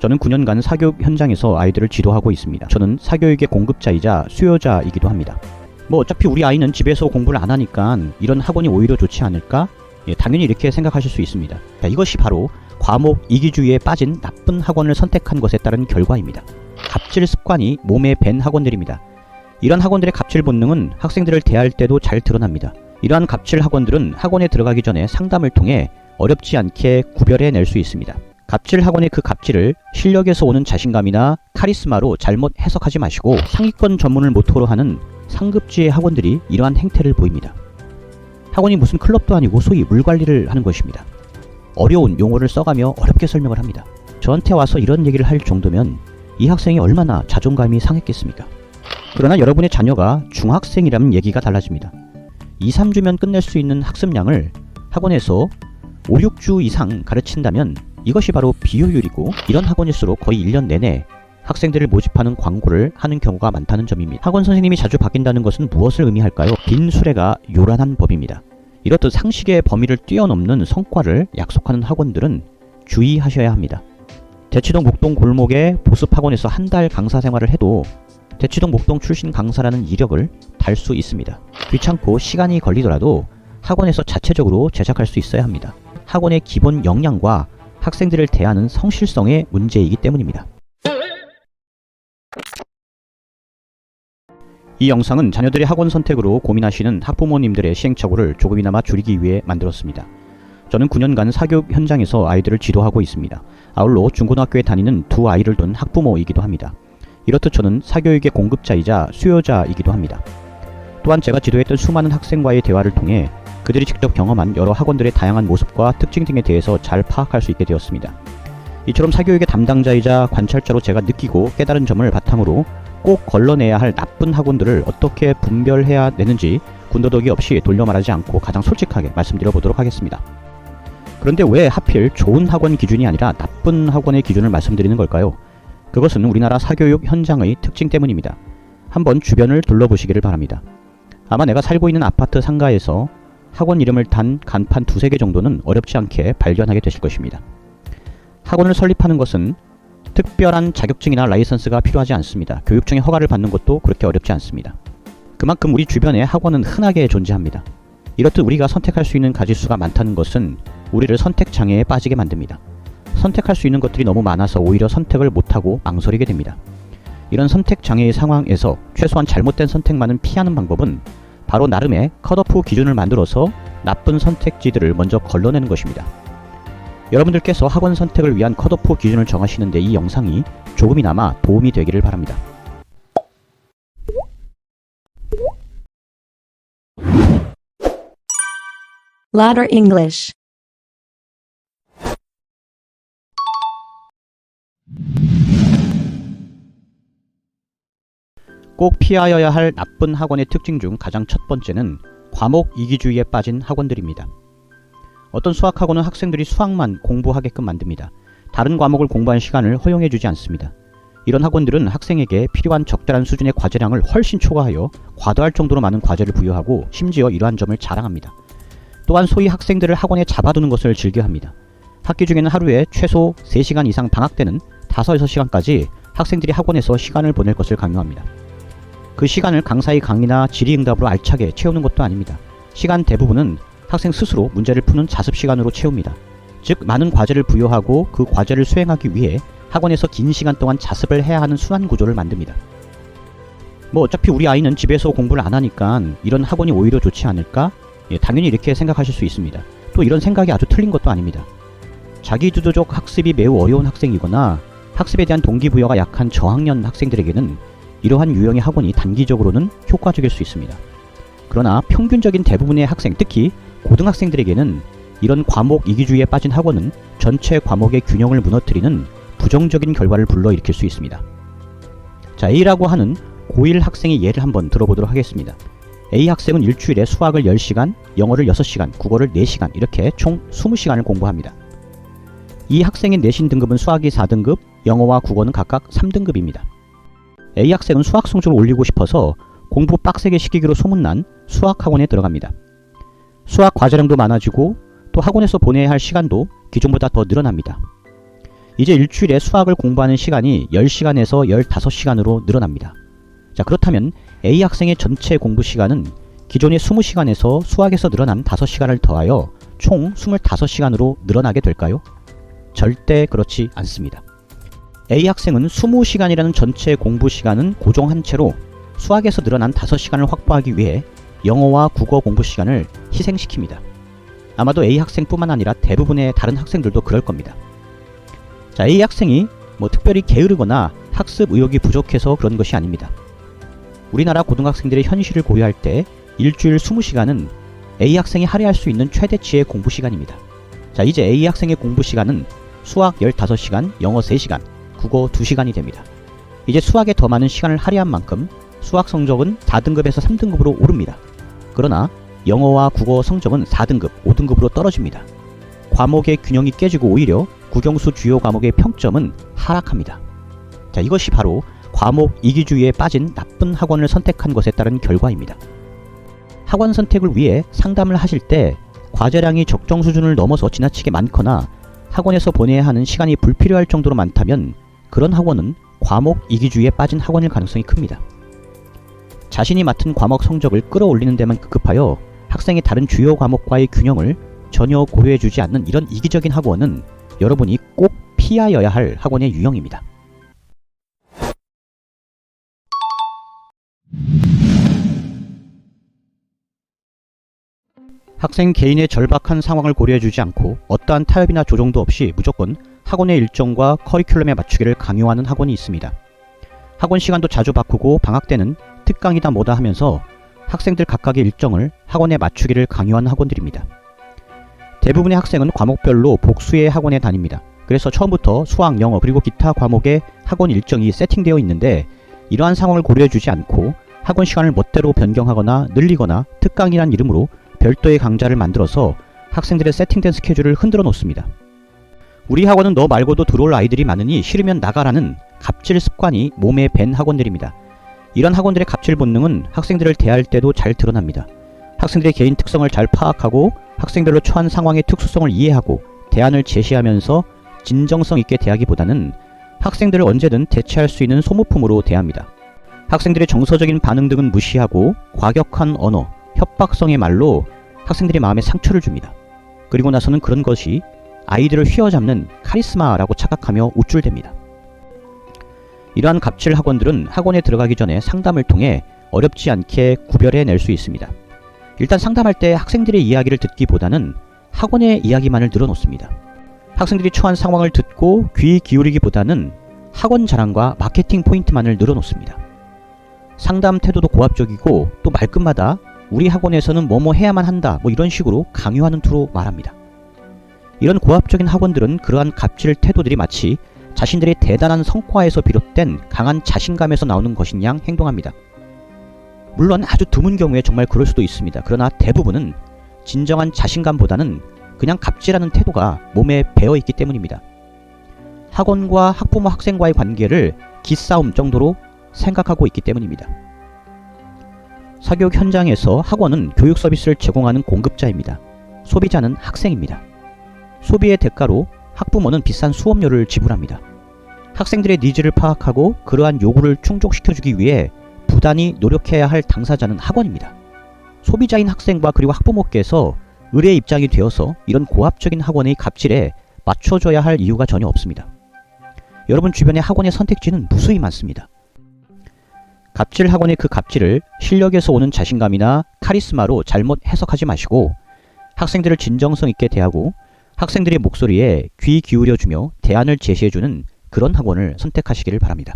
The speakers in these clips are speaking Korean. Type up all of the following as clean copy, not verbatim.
저는 9년간 사교육 현장에서 아이들을 지도하고 있습니다. 저는 사교육의 공급자이자 수요자이기도 합니다. 어차피 우리 아이는 집에서 공부를 안 하니까 이런 학원이 오히려 좋지 않을까? 당연히 이렇게 생각하실 수 있습니다. 이것이 바로 과목 이기주의에 빠진 나쁜 학원을 선택한 것에 따른 결과입니다. 갑질 습관이 몸에 밴 학원들입니다. 이런 학원들의 갑질 본능은 학생들을 대할 때도 잘 드러납니다. 이러한 갑질 학원들은 학원에 들어가기 전에 상담을 통해 어렵지 않게 구별해낼 수 있습니다. 갑질 학원의 그 갑질을 실력에서 오는 자신감이나 카리스마로 잘못 해석하지 마시고 상위권 전문을 모토로 하는 상급지의 학원들이 이러한 행태를 보입니다. 학원이 무슨 클럽도 아니고 소위 물관리를 하는 것입니다. 어려운 용어를 써가며 어렵게 설명을 합니다. 저한테 와서 이런 얘기를 할 정도면 이 학생이 얼마나 자존감이 상했겠습니까? 그러나 여러분의 자녀가 중학생이라면 얘기가 달라집니다. 2, 3주면 끝낼 수 있는 학습량을 학원에서 5, 6주 이상 가르친다면 이것이 바로 비효율이고, 이런 학원일수록 거의 1년 내내 학생들을 모집하는 광고를 하는 경우가 많다는 점입니다. 학원 선생님이 자주 바뀐다는 것은 무엇을 의미할까요? 빈 수레가 요란한 법입니다. 이렇듯 상식의 범위를 뛰어넘는 성과를 약속하는 학원들은 주의하셔야 합니다. 대치동 목동 골목의 보습학원에서 한 달 강사 생활을 해도 대치동 목동 출신 강사라는 이력을 달 수 있습니다. 귀찮고 시간이 걸리더라도 학원에서 자체적으로 제작할 수 있어야 합니다. 학원의 기본 역량과 학생들을 대하는 성실성의 문제이기 때문입니다. 이 영상은 자녀들의 학원 선택으로 고민하시는 학부모님들의 시행착오를 조금이나마 줄이기 위해 만들었습니다. 저는 9년간 사교육 현장에서 아이들을 지도하고 있습니다. 아울러 중고등학교에 다니는 두 아이를 둔 학부모이기도 합니다. 이렇듯 저는 사교육의 공급자이자 수요자이기도 합니다. 또한 제가 지도했던 수많은 학생과의 대화를 통해 그들이 직접 경험한 여러 학원들의 다양한 모습과 특징 등에 대해서 잘 파악할 수 있게 되었습니다. 이처럼 사교육의 담당자이자 관찰자로 제가 느끼고 깨달은 점을 바탕으로 꼭 걸러내야 할 나쁜 학원들을 어떻게 분별해야 되는지 군더더기 없이 돌려 말하지 않고 가장 솔직하게 말씀드려 보도록 하겠습니다. 그런데 왜 하필 좋은 학원 기준이 아니라 나쁜 학원의 기준을 말씀드리는 걸까요? 그것은 우리나라 사교육 현장의 특징 때문입니다. 한번 주변을 둘러보시기를 바랍니다. 아마 내가 살고 있는 아파트 상가에서 학원 이름을 단 간판 2-3개 정도는 어렵지 않게 발견하게 되실 것입니다. 학원을 설립하는 것은 특별한 자격증이나 라이선스가 필요하지 않습니다. 교육청의 허가를 받는 것도 그렇게 어렵지 않습니다. 그만큼 우리 주변에 학원은 흔하게 존재합니다. 이렇듯 우리가 선택할 수 있는 가짓수가 많다는 것은 우리를 선택장애에 빠지게 만듭니다. 선택할 수 있는 것들이 너무 많아서 오히려 선택을 못하고 망설이게 됩니다. 이런 선택장애의 상황에서 최소한 잘못된 선택만은 피하는 방법은 바로 나름의 컷오프 기준을 만들어서 나쁜 선택지들을 먼저 걸러내는 것입니다. 여러분들께서 학원 선택을 위한 컷오프 기준을 정하시는데 이 영상이 조금이나마 도움이 되기를 바랍니다. Ladder English. 꼭 피하여야 할 나쁜 학원의 특징 중 가장 첫 번째는 과목 이기주의에 빠진 학원들입니다. 어떤 수학학원은 학생들이 수학만 공부하게끔 만듭니다. 다른 과목을 공부할 시간을 허용해주지 않습니다. 이런 학원들은 학생에게 필요한 적절한 수준의 과제량을 훨씬 초과하여 과도할 정도로 많은 과제를 부여하고 심지어 이러한 점을 자랑합니다. 또한 소위 학생들을 학원에 잡아두는 것을 즐겨합니다. 학기 중에는 하루에 최소 3시간 이상 방학때는 5-6시간까지 학생들이 학원에서 시간을 보낼 것을 강요합니다. 그 시간을 강사의 강의나 질의응답으로 알차게 채우는 것도 아닙니다. 시간 대부분은 학생 스스로 문제를 푸는 자습 시간으로 채웁니다. 즉 많은 과제를 부여하고 그 과제를 수행하기 위해 학원에서 긴 시간 동안 자습을 해야 하는 순환 구조를 만듭니다. 어차피 우리 아이는 집에서 공부를 안 하니까 이런 학원이 오히려 좋지 않을까? 당연히 이렇게 생각하실 수 있습니다. 또 이런 생각이 아주 틀린 것도 아닙니다. 자기주도적 학습이 매우 어려운 학생이거나 학습에 대한 동기부여가 약한 저학년 학생들에게는 이러한 유형의 학원이 단기적으로는 효과적일 수 있습니다. 그러나 평균적인 대부분의 학생, 특히 고등학생들에게는 이런 과목 이기주의에 빠진 학원은 전체 과목의 균형을 무너뜨리는 부정적인 결과를 불러일으킬 수 있습니다. 자, A라고 하는 고1 학생의 예를 한번 들어보도록 하겠습니다. A 학생은 일주일에 수학을 10시간, 영어를 6시간, 국어를 4시간 이렇게 총 20시간을 공부합니다. 이 학생의 내신 등급은 수학이 4등급, 영어와 국어는 각각 3등급입니다. A 학생은 수학 성적을 올리고 싶어서 공부 빡세게 시키기로 소문난 수학학원에 들어갑니다. 수학 과제량도 많아지고 또 학원에서 보내야 할 시간도 기존보다 더 늘어납니다. 이제 일주일에 수학을 공부하는 시간이 10시간에서 15시간으로 늘어납니다. 자, 그렇다면 A 학생의 전체 공부 시간은 기존의 20시간에서 수학에서 늘어난 5시간을 더하여 총 25시간으로 늘어나게 될까요? 절대 그렇지 않습니다. A 학생은 20시간이라는 전체 공부 시간은 고정한 채로 수학에서 늘어난 5시간을 확보하기 위해 영어와 국어 공부 시간을 희생시킵니다. 아마도 A 학생뿐만 아니라 대부분의 다른 학생들도 그럴 겁니다. 자, A 학생이 특별히 게으르거나 학습 의욕이 부족해서 그런 것이 아닙니다. 우리나라 고등학생들의 현실을 고려할 때 일주일 20시간은 A 학생이 할애할 수 있는 최대치의 공부 시간입니다. 자, 이제 A 학생의 공부 시간은 수학 15시간, 영어 3시간, 국어 2시간이 됩니다. 이제 수학에 더 많은 시간을 할애한 만큼 수학 성적은 4등급에서 3등급으로 오릅니다. 그러나 영어와 국어 성적은 4등급, 5등급으로 떨어집니다. 과목의 균형이 깨지고 오히려 국영수 주요 과목의 평점은 하락합니다. 자, 이것이 바로 과목 이기주의에 빠진 나쁜 학원을 선택한 것에 따른 결과입니다. 학원 선택을 위해 상담을 하실 때 과제량이 적정 수준을 넘어서 지나치게 많거나 학원에서 보내야 하는 시간이 불필요할 정도로 많다면 그런 학원은 과목 이기주의에 빠진 학원일 가능성이 큽니다. 자신이 맡은 과목 성적을 끌어올리는 데만 급급하여 학생의 다른 주요 과목과의 균형을 전혀 고려해주지 않는 이런 이기적인 학원은 여러분이 꼭 피하여야 할 학원의 유형입니다. 학생 개인의 절박한 상황을 고려해주지 않고 어떠한 타협이나 조정도 없이 무조건 학원의 일정과 커리큘럼에 맞추기를 강요하는 학원이 있습니다. 학원 시간도 자주 바꾸고 방학 때는 특강이다 뭐다 하면서 학생들 각각의 일정을 학원에 맞추기를 강요하는 학원들입니다. 대부분의 학생은 과목별로 복수의 학원에 다닙니다. 그래서 처음부터 수학, 영어 그리고 기타 과목의 학원 일정이 세팅되어 있는데 이러한 상황을 고려해주지 않고 학원 시간을 멋대로 변경하거나 늘리거나 특강이란 이름으로 별도의 강좌를 만들어서 학생들의 세팅된 스케줄을 흔들어 놓습니다. 우리 학원은 너 말고도 들어올 아이들이 많으니 싫으면 나가라는 갑질 습관이 몸에 밴 학원들입니다. 이런 학원들의 갑질 본능은 학생들을 대할 때도 잘 드러납니다. 학생들의 개인 특성을 잘 파악하고 학생별로 처한 상황의 특수성을 이해하고 대안을 제시하면서 진정성 있게 대하기보다는 학생들을 언제든 대체할 수 있는 소모품으로 대합니다. 학생들의 정서적인 반응 등은 무시하고 과격한 언어, 협박성의 말로 학생들의 마음에 상처를 줍니다. 그리고 나서는 그런 것이 아이들을 휘어잡는 카리스마라고 착각하며 우쭐댑니다. 이러한 갑질 학원들은 학원에 들어가기 전에 상담을 통해 어렵지 않게 구별해낼 수 있습니다. 일단 상담할 때 학생들의 이야기를 듣기보다는 학원의 이야기만을 늘어놓습니다. 학생들이 처한 상황을 듣고 귀 기울이기보다는 학원 자랑과 마케팅 포인트만을 늘어놓습니다. 상담 태도도 고압적이고 또 말끝마다 우리 학원에서는 뭐뭐 해야만 한다 이런 식으로 강요하는 투로 말합니다. 이런 고압적인 학원들은 그러한 갑질 태도들이 마치 자신들의 대단한 성과에서 비롯된 강한 자신감에서 나오는 것인 양 행동합니다. 물론 아주 드문 경우에 정말 그럴 수도 있습니다. 그러나 대부분은 진정한 자신감보다는 그냥 갑질하는 태도가 몸에 배어있기 때문입니다. 학원과 학부모 학생과의 관계를 기싸움 정도로 생각하고 있기 때문입니다. 사교육 현장에서 학원은 교육 서비스를 제공하는 공급자입니다. 소비자는 학생입니다. 소비의 대가로 학부모는 비싼 수업료를 지불합니다. 학생들의 니즈를 파악하고 그러한 요구를 충족시켜주기 위해 부단히 노력해야 할 당사자는 학원입니다. 소비자인 학생과 그리고 학부모께서 을의 입장이 되어서 이런 고압적인 학원의 갑질에 맞춰줘야 할 이유가 전혀 없습니다. 여러분 주변의 학원의 선택지는 무수히 많습니다. 갑질 학원의 그 갑질을 실력에서 오는 자신감이나 카리스마로 잘못 해석하지 마시고 학생들을 진정성 있게 대하고 학생들의 목소리에 귀 기울여주며 대안을 제시해주는 그런 학원을 선택하시기를 바랍니다.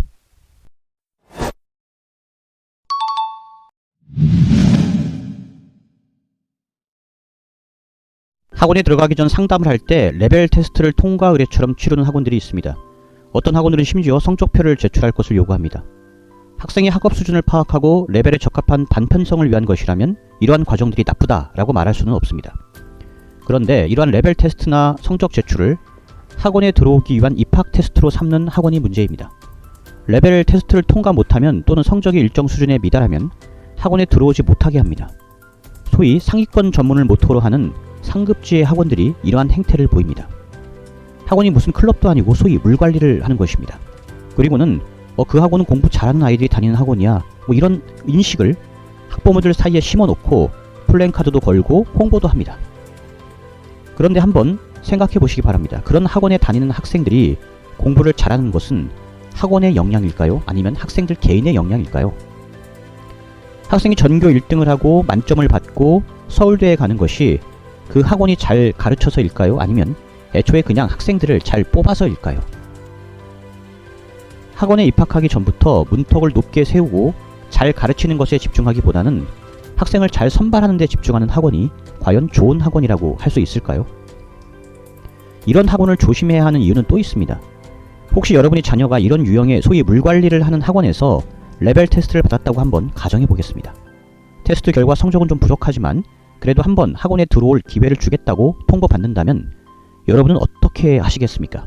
학원에 들어가기 전 상담을 할 때 레벨 테스트를 통과 의뢰처럼 치르는 학원들이 있습니다. 어떤 학원들은 심지어 성적표를 제출할 것을 요구합니다. 학생의 학업 수준을 파악하고 레벨에 적합한 단편성을 위한 것이라면 이러한 과정들이 나쁘다라고 말할 수는 없습니다. 그런데 이러한 레벨 테스트나 성적 제출을 학원에 들어오기 위한 입학 테스트로 삼는 학원이 문제입니다. 레벨 테스트를 통과 못하면 또는 성적이 일정 수준에 미달하면 학원에 들어오지 못하게 합니다. 소위 상위권 전문을 모토로 하는 상급지의 학원들이 이러한 행태를 보입니다. 학원이 무슨 클럽도 아니고 소위 물관리를 하는 것입니다. 그리고는 그 학원은 공부 잘하는 아이들이 다니는 학원이야, 뭐 이런 인식을 학부모들 사이에 심어놓고 플랜카드도 걸고 홍보도 합니다. 그런데 한번 생각해 보시기 바랍니다. 그런 학원에 다니는 학생들이 공부를 잘하는 것은 학원의 역량일까요? 아니면 학생들 개인의 역량일까요? 학생이 전교 1등을 하고 만점을 받고 서울대에 가는 것이 그 학원이 잘 가르쳐서일까요? 아니면 애초에 그냥 학생들을 잘 뽑아서일까요? 학원에 입학하기 전부터 문턱을 높게 세우고 잘 가르치는 것에 집중하기보다는 학생을 잘 선발하는 데 집중하는 학원이 과연 좋은 학원이라고 할 수 있을까요? 이런 학원을 조심해야 하는 이유는 또 있습니다. 혹시 여러분의 자녀가 이런 유형의 소위 물관리를 하는 학원에서 레벨 테스트를 받았다고 한번 가정해 보겠습니다. 테스트 결과 성적은 좀 부족하지만 그래도 한번 학원에 들어올 기회를 주겠다고 통보받는다면 여러분은 어떻게 하시겠습니까?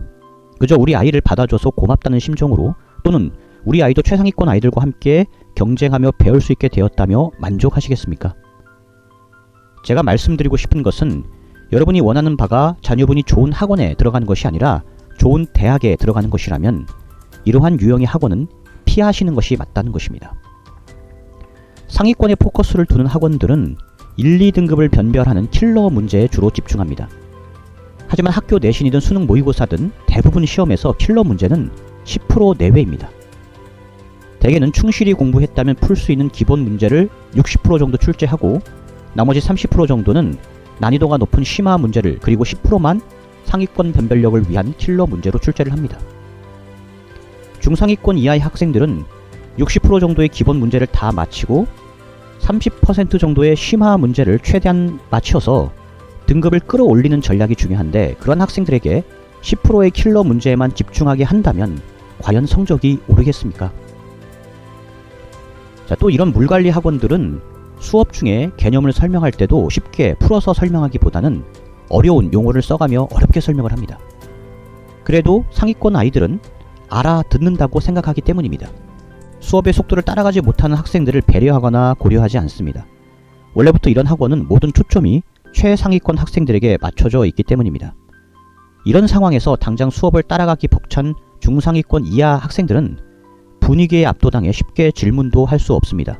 그저 우리 아이를 받아줘서 고맙다는 심정으로, 또는 우리 아이도 최상위권 아이들과 함께 경쟁하며 배울 수 있게 되었다며 만족하시겠습니까? 제가 말씀드리고 싶은 것은 여러분이 원하는 바가 자녀분이 좋은 학원에 들어가는 것이 아니라 좋은 대학에 들어가는 것이라면 이러한 유형의 학원은 피하시는 것이 맞다는 것입니다. 상위권에 포커스를 두는 학원들은 1, 2등급을 변별하는 킬러 문제에 주로 집중합니다. 하지만 학교 내신이든 수능 모의고사든 대부분 시험에서 킬러 문제는 10% 내외입니다. 대개는 충실히 공부했다면 풀 수 있는 기본 문제를 60% 정도 출제하고 나머지 30% 정도는 난이도가 높은 심화 문제를, 그리고 10%만 상위권 변별력을 위한 킬러 문제로 출제를 합니다. 중상위권 이하의 학생들은 60% 정도의 기본 문제를 다 마치고 30% 정도의 심화 문제를 최대한 맞춰서 등급을 끌어올리는 전략이 중요한데, 그런 학생들에게 10%의 킬러 문제에만 집중하게 한다면 과연 성적이 오르겠습니까? 자, 또 이런 물관리 학원들은 수업 중에 개념을 설명할 때도 쉽게 풀어서 설명하기보다는 어려운 용어를 써가며 어렵게 설명을 합니다. 그래도 상위권 아이들은 알아듣는다고 생각하기 때문입니다. 수업의 속도를 따라가지 못하는 학생들을 배려하거나 고려하지 않습니다. 원래부터 이런 학원은 모든 초점이 최상위권 학생들에게 맞춰져 있기 때문입니다. 이런 상황에서 당장 수업을 따라가기 벅찬 중상위권 이하 학생들은 분위기에 압도당해 쉽게 질문도 할 수 없습니다.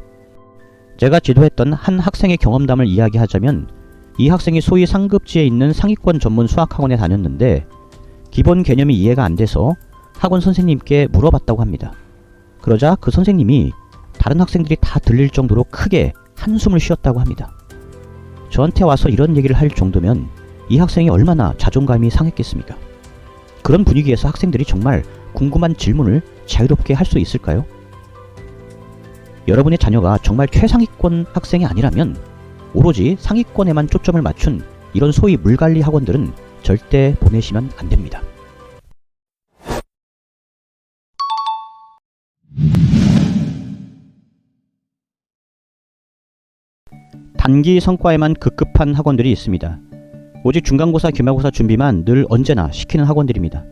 제가 지도했던 한 학생의 경험담을 이야기하자면, 이 학생이 소위 상급지에 있는 상위권 전문 수학학원에 다녔는데 기본 개념이 이해가 안 돼서 학원 선생님께 물어봤다고 합니다. 그러자 그 선생님이 다른 학생들이 다 들릴 정도로 크게 한숨을 쉬었다고 합니다. 저한테 와서 이런 얘기를 할 정도면 이 학생이 얼마나 자존감이 상했겠습니까? 그런 분위기에서 학생들이 정말 궁금한 질문을 자유롭게 할 수 있을까요? 여러분의 자녀가 정말 최상위권 학생이 아니라면 오로지 상위권에만 초점을 맞춘 이런 소위 물관리 학원들은 절대 보내시면 안 됩니다. 단기 성과에만 급급한 학원들이 있습니다. 오직 중간고사, 기말고사 준비만 늘 언제나 시키는 학원들입니다.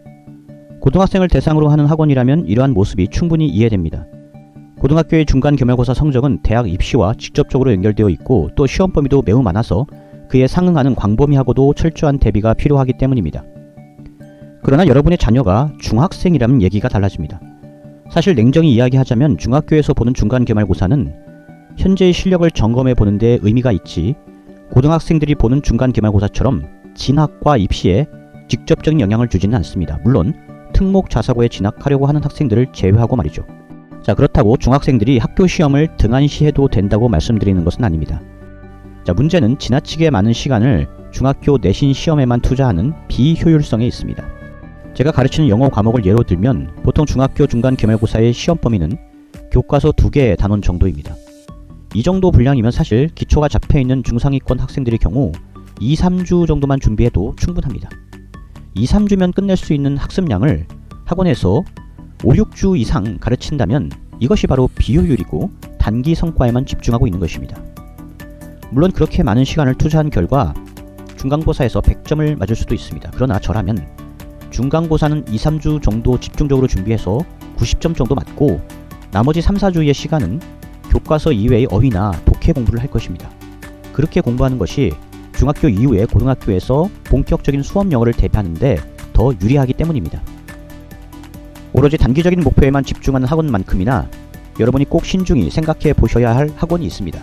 고등학생을 대상으로 하는 학원이라면 이러한 모습이 충분히 이해됩니다. 고등학교의 중간 기말고사 성적은 대학 입시와 직접적으로 연결되어 있고 또 시험 범위도 매우 많아서 그에 상응하는 광범위하고도 철저한 대비가 필요하기 때문입니다. 그러나 여러분의 자녀가 중학생이라면 얘기가 달라집니다. 사실 냉정히 이야기하자면 중학교에서 보는 중간 기말고사는 현재의 실력을 점검해 보는 데 의미가 있지, 고등학생들이 보는 중간 기말고사처럼 진학과 입시에 직접적인 영향을 주지는 않습니다. 물론 특목 자사고에 진학하려고 하는 학생들을 제외하고 말이죠. 자, 그렇다고 중학생들이 학교 시험을 등한시해도 된다고 말씀드리는 것은 아닙니다. 자, 문제는 지나치게 많은 시간을 중학교 내신 시험에만 투자하는 비효율성에 있습니다. 제가 가르치는 영어 과목을 예로 들면 보통 중학교 중간 기말고사의 시험 범위는 교과서 2개의 단원 정도입니다. 이 정도 분량이면 사실 기초가 잡혀있는 중상위권 학생들의 경우 2, 3주 정도만 준비해도 충분합니다. 2, 3주면 끝낼 수 있는 학습량을 학원에서 5, 6주 이상 가르친다면 이것이 바로 비효율이고 단기 성과에만 집중하고 있는 것입니다. 물론 그렇게 많은 시간을 투자한 결과 중간고사에서 100점을 맞을 수도 있습니다. 그러나 저라면 중간고사는 2, 3주 정도 집중적으로 준비해서 90점 정도 맞고 나머지 3, 4주의 시간은 교과서 이외의 어휘나 독해 공부를 할 것입니다. 그렇게 공부하는 것이 중학교 이후에 고등학교에서 본격적인 수업 영어를 대비하는데 더 유리하기 때문입니다. 오로지 단기적인 목표에만 집중하는 학원만큼이나 여러분이 꼭 신중히 생각해 보셔야 할 학원이 있습니다.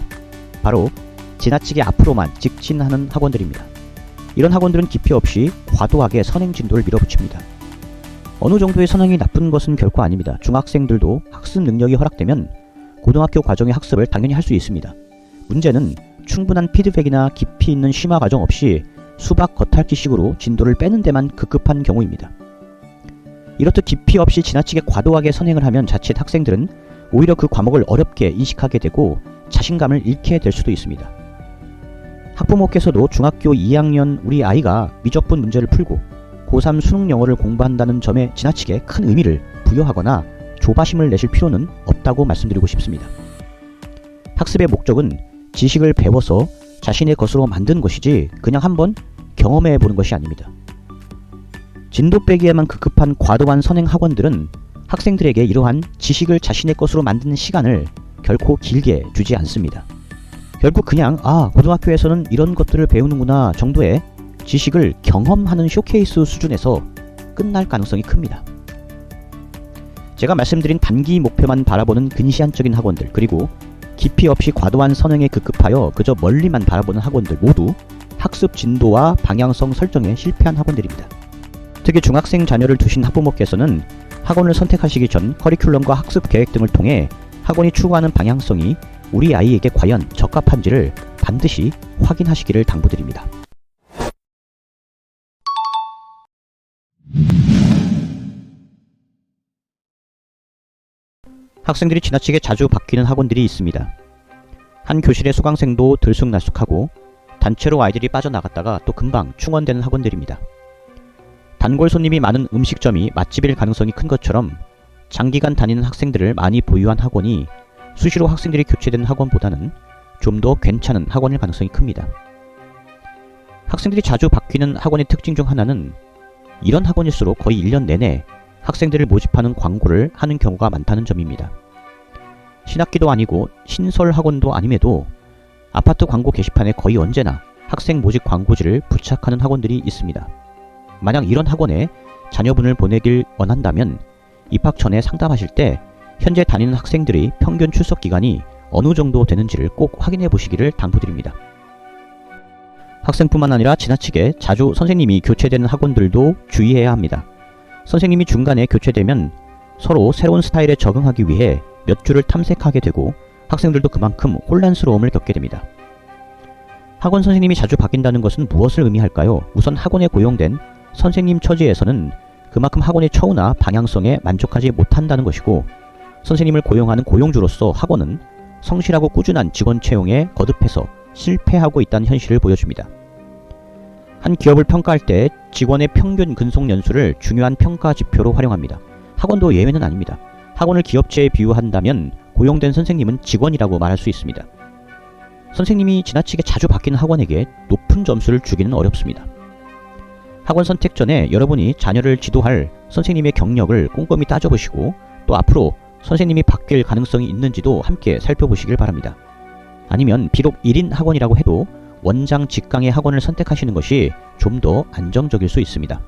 바로 지나치게 앞으로만 직진하는 학원들입니다. 이런 학원들은 깊이 없이 과도하게 선행 진도를 밀어붙입니다. 어느 정도의 선행이 나쁜 것은 결코 아닙니다. 중학생들도 학습 능력이 허락되면 고등학교 과정의 학습을 당연히 할 수 있습니다. 문제는 충분한 피드백이나 깊이 있는 심화 과정 없이 수박 겉핥기식으로 진도를 빼는 데만 급급한 경우입니다. 이렇듯 깊이 없이 지나치게 과도하게 선행을 하면 자칫 학생들은 오히려 그 과목을 어렵게 인식하게 되고 자신감을 잃게 될 수도 있습니다. 학부모께서도 중학교 2학년 우리 아이가 미적분 문제를 풀고 고3 수능 영어를 공부한다는 점에 지나치게 큰 의미를 부여하거나 조바심을 내실 필요는 없다고 말씀드리고 싶습니다. 학습의 목적은 지식을 배워서 자신의 것으로 만드는 것이지 그냥 한번 경험해 보는 것이 아닙니다. 진도 빼기에만 급급한 과도한 선행 학원들은 학생들에게 이러한 지식을 자신의 것으로 만드는 시간을 결코 길게 주지 않습니다. 결국 그냥 고등학교에서는 이런 것들을 배우는구나 정도의 지식을 경험하는 쇼케이스 수준에서 끝날 가능성이 큽니다. 제가 말씀드린 단기 목표만 바라보는 근시안적인 학원들, 그리고 깊이 없이 과도한 선행에 급급하여 그저 멀리만 바라보는 학원들 모두 학습 진도와 방향성 설정에 실패한 학원들입니다. 특히 중학생 자녀를 두신 학부모께서는 학원을 선택하시기 전 커리큘럼과 학습 계획 등을 통해 학원이 추구하는 방향성이 우리 아이에게 과연 적합한지를 반드시 확인하시기를 당부드립니다. 학생들이 지나치게 자주 바뀌는 학원들이 있습니다. 한 교실의 수강생도 들쑥날쑥하고 단체로 아이들이 빠져나갔다가 또 금방 충원되는 학원들입니다. 단골 손님이 많은 음식점이 맛집일 가능성이 큰 것처럼 장기간 다니는 학생들을 많이 보유한 학원이 수시로 학생들이 교체되는 학원보다는 좀 더 괜찮은 학원일 가능성이 큽니다. 학생들이 자주 바뀌는 학원의 특징 중 하나는 이런 학원일수록 거의 1년 내내 학생들을 모집하는 광고를 하는 경우가 많다는 점입니다. 신학기도 아니고 신설 학원도 아님에도 아파트 광고 게시판에 거의 언제나 학생 모집 광고지를 부착하는 학원들이 있습니다. 만약 이런 학원에 자녀분을 보내길 원한다면 입학 전에 상담하실 때 현재 다니는 학생들의 평균 출석 기간이 어느 정도 되는지를 꼭 확인해 보시기를 당부드립니다. 학생뿐만 아니라 지나치게 자주 선생님이 교체되는 학원들도 주의해야 합니다. 선생님이 중간에 교체되면 서로 새로운 스타일에 적응하기 위해 몇 주를 탐색하게 되고 학생들도 그만큼 혼란스러움을 겪게 됩니다. 학원 선생님이 자주 바뀐다는 것은 무엇을 의미할까요? 우선 학원에 고용된 선생님 처지에서는 그만큼 학원의 처우나 방향성에 만족하지 못한다는 것이고, 선생님을 고용하는 고용주로서 학원은 성실하고 꾸준한 직원 채용에 거듭해서 실패하고 있다는 현실을 보여줍니다. 한 기업을 평가할 때 직원의 평균 근속 연수를 중요한 평가 지표로 활용합니다. 학원도 예외는 아닙니다. 학원을 기업체에 비유한다면 고용된 선생님은 직원이라고 말할 수 있습니다. 선생님이 지나치게 자주 바뀌는 학원에게 높은 점수를 주기는 어렵습니다. 학원 선택 전에 여러분이 자녀를 지도할 선생님의 경력을 꼼꼼히 따져보시고 또 앞으로 선생님이 바뀔 가능성이 있는지도 함께 살펴보시길 바랍니다. 아니면 비록 1인 학원이라고 해도 원장 직강의 학원을 선택하시는 것이 좀 더 안정적일 수 있습니다.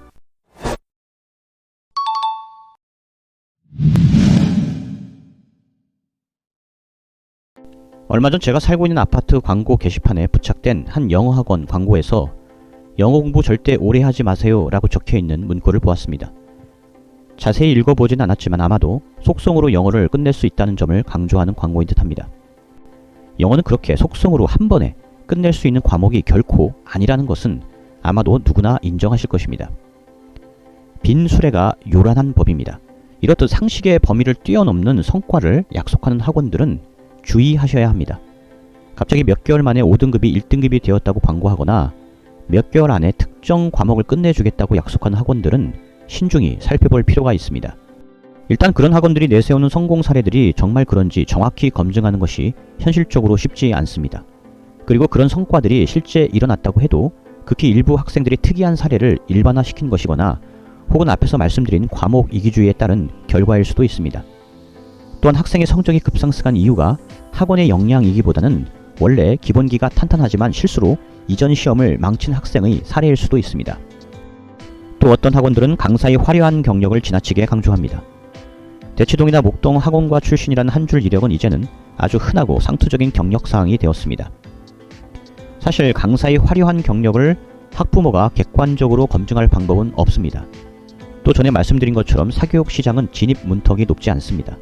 얼마 전 제가 살고 있는 아파트 광고 게시판에 부착된 한 영어학원 광고에서 영어 공부 절대 오래 하지 마세요 라고 적혀있는 문구를 보았습니다. 자세히 읽어보진 않았지만 아마도 속성으로 영어를 끝낼 수 있다는 점을 강조하는 광고인 듯합니다. 영어는 그렇게 속성으로 한 번에 끝낼 수 있는 과목이 결코 아니라는 것은 아마도 누구나 인정하실 것입니다. 빈 수레가 요란한 법입니다. 이렇듯 상식의 범위를 뛰어넘는 성과를 약속하는 학원들은 주의하셔야 합니다. 갑자기 몇 개월 만에 5등급이 1등급이 되었다고 광고하거나 몇 개월 안에 특정 과목을 끝내주겠다고 약속하는 학원들은 신중히 살펴볼 필요가 있습니다. 일단 그런 학원들이 내세우는 성공 사례들이 정말 그런지 정확히 검증하는 것이 현실적으로 쉽지 않습니다. 그리고 그런 성과들이 실제 일어났다고 해도 극히 일부 학생들이 특이한 사례를 일반화시킨 것이거나 혹은 앞에서 말씀드린 과목 이기주의에 따른 결과일 수도 있습니다. 또한 학생의 성적이 급상승한 이유가 학원의 역량이기보다는 원래 기본기가 탄탄하지만 실수로 이전 시험을 망친 학생의 사례일 수도 있습니다. 또 어떤 학원들은 강사의 화려한 경력을 지나치게 강조합니다. 대치동이나 목동 학원과 출신이라는 한 줄 이력은 이제는 아주 흔하고 상투적인 경력사항이 되었습니다. 사실 강사의 화려한 경력을 학부모가 객관적으로 검증할 방법은 없습니다. 또 전에 말씀드린 것처럼 사교육 시장은 진입 문턱이 높지 않습니다.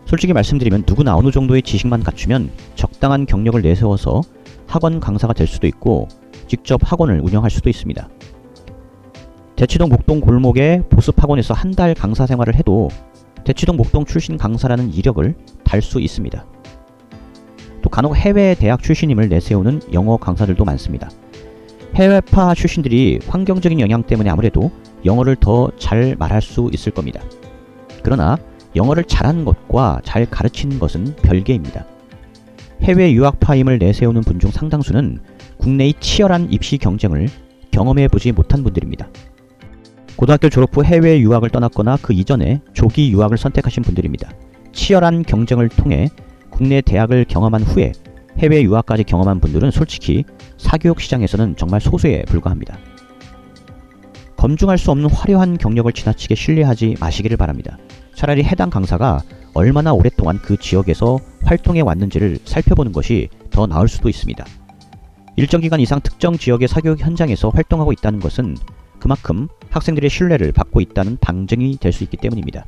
솔직히 말씀드리면 누구나 어느 정도의 지식만 갖추면 적당한 경력을 내세워서 학원 강사가 될 수도 있고 직접 학원을 운영할 수도 있습니다. 대치동 목동 골목의 보습학원에서 한 달 강사 생활을 해도 대치동 목동 출신 강사라는 이력을 달 수 있습니다. 또 간혹 해외 대학 출신임을 내세우는 영어 강사들도 많습니다. 해외파 출신들이 환경적인 영향 때문에 아무래도 영어를 더 잘 말할 수 있을 겁니다. 그러나 영어를 잘하는 것과 잘 가르치는 것은 별개입니다. 해외 유학파임을 내세우는 분 중 상당수는 국내의 치열한 입시 경쟁을 경험해보지 못한 분들입니다. 고등학교 졸업 후 해외 유학을 떠났거나 그 이전에 조기 유학을 선택하신 분들입니다. 치열한 경쟁을 통해 국내 대학을 경험한 후에 해외 유학까지 경험한 분들은 솔직히 사교육 시장에서는 정말 소수에 불과합니다. 검증할 수 없는 화려한 경력을 지나치게 신뢰하지 마시기를 바랍니다. 차라리 해당 강사가 얼마나 오랫동안 그 지역에서 활동해 왔는지를 살펴보는 것이 더 나을 수도 있습니다. 일정 기간 이상 특정 지역의 사교육 현장에서 활동하고 있다는 것은 그만큼 학생들의 신뢰를 받고 있다는 방증이 될 수 있기 때문입니다.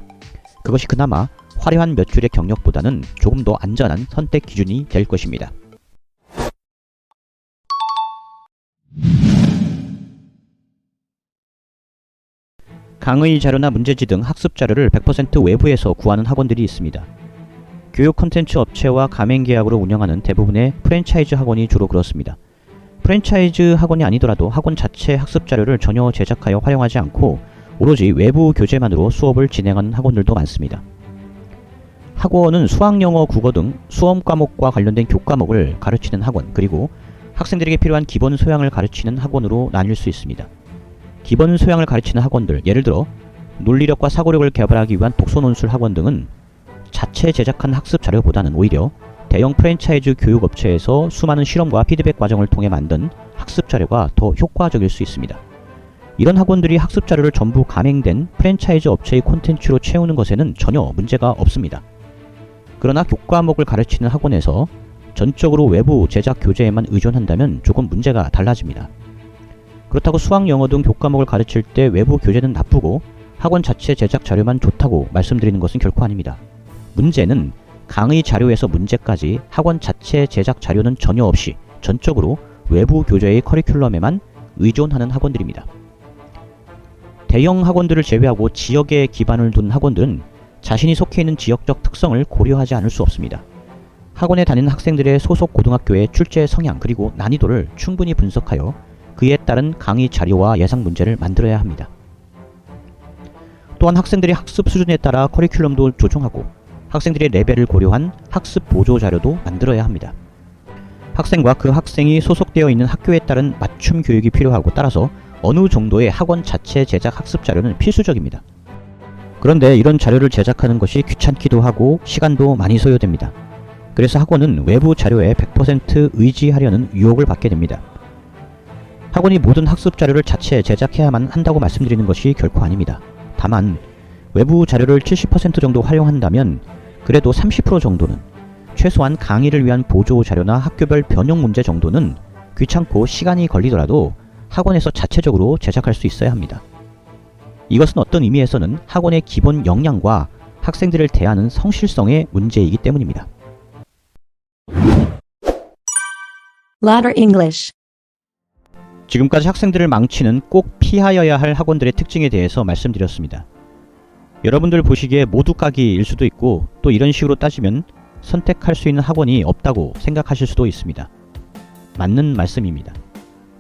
그것이 그나마 화려한 몇 줄의 경력보다는 조금 더 안전한 선택 기준이 될 것입니다. 강의 자료나 문제지 등 학습 자료를 100% 외부에서 구하는 학원들이 있습니다. 교육 콘텐츠 업체와 가맹 계약으로 운영하는 대부분의 프랜차이즈 학원이 주로 그렇습니다. 프랜차이즈 학원이 아니더라도 학원 자체 학습 자료를 전혀 제작하여 활용하지 않고 오로지 외부 교재만으로 수업을 진행하는 학원들도 많습니다. 학원은 수학, 영어, 국어 등 수험 과목과 관련된 교과목을 가르치는 학원, 그리고 학생들에게 필요한 기본 소양을 가르치는 학원으로 나뉠 수 있습니다. 기본 소양을 가르치는 학원들, 예를 들어 논리력과 사고력을 개발하기 위한 독서논술 학원 등은 자체 제작한 학습 자료보다는 오히려 대형 프랜차이즈 교육업체에서 수많은 실험과 피드백 과정을 통해 만든 학습 자료가 더 효과적일 수 있습니다. 이런 학원들이 학습 자료를 전부 가맹된 프랜차이즈 업체의 콘텐츠로 채우는 것에는 전혀 문제가 없습니다. 그러나 교과목을 가르치는 학원에서 전적으로 외부 제작 교재에만 의존한다면 조금 문제가 달라집니다. 그렇다고 수학, 영어 등 교과목을 가르칠 때 외부 교재는 나쁘고 학원 자체 제작 자료만 좋다고 말씀드리는 것은 결코 아닙니다. 문제는 강의 자료에서 문제까지 학원 자체 제작 자료는 전혀 없이 전적으로 외부 교재의 커리큘럼에만 의존하는 학원들입니다. 대형 학원들을 제외하고 지역에 기반을 둔 학원들은 자신이 속해 있는 지역적 특성을 고려하지 않을 수 없습니다. 학원에 다니는 학생들의 소속 고등학교의 출제 성향 그리고 난이도를 충분히 분석하여 그에 따른 강의 자료와 예상 문제를 만들어야 합니다. 또한 학생들의 학습 수준에 따라 커리큘럼도 조정하고 학생들의 레벨을 고려한 학습 보조 자료도 만들어야 합니다. 학생과 그 학생이 소속되어 있는 학교에 따른 맞춤 교육이 필요하고 따라서 어느 정도의 학원 자체 제작 학습 자료는 필수적입니다. 그런데 이런 자료를 제작하는 것이 귀찮기도 하고 시간도 많이 소요됩니다. 그래서 학원은 외부 자료에 100% 의지하려는 유혹을 받게 됩니다. 학원이 모든 학습 자료를 자체 제작해야만 한다고 말씀드리는 것이 결코 아닙니다. 다만 외부 자료를 70% 정도 활용한다면 그래도 30% 정도는 최소한 강의를 위한 보조 자료나 학교별 변형 문제 정도는 귀찮고 시간이 걸리더라도 학원에서 자체적으로 제작할 수 있어야 합니다. 이것은 어떤 의미에서는 학원의 기본 역량과 학생들을 대하는 성실성의 문제이기 때문입니다. Ladder English. 지금까지 학생들을 망치는 꼭 피하여야 할 학원들의 특징에 대해서 말씀드렸습니다. 여러분들 보시기에 모두 까기일 수도 있고 또 이런 식으로 따지면 선택할 수 있는 학원이 없다고 생각하실 수도 있습니다. 맞는 말씀입니다.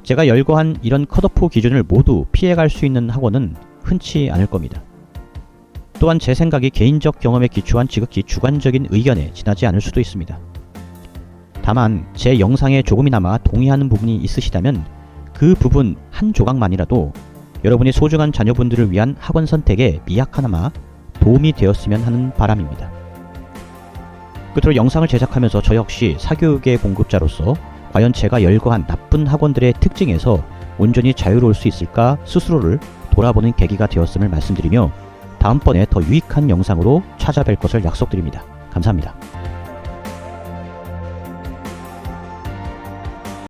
제가 열거한 이런 컷오프 기준을 모두 피해갈 수 있는 학원은 흔치 않을 겁니다. 또한 제 생각이 개인적 경험에 기초한 지극히 주관적인 의견에 지나지 않을 수도 있습니다. 다만 제 영상에 조금이나마 동의하는 부분이 있으시다면 그 부분 한 조각만이라도 여러분의 소중한 자녀분들을 위한 학원 선택에 미약하나마 도움이 되었으면 하는 바람입니다. 끝으로 영상을 제작하면서 저 역시 사교육의 공급자로서 과연 제가 열거한 나쁜 학원들의 특징에서 온전히 자유로울 수 있을까 스스로를 돌아보는 계기가 되었음을 말씀드리며 다음번에 더 유익한 영상으로 찾아뵐 것을 약속드립니다. 감사합니다.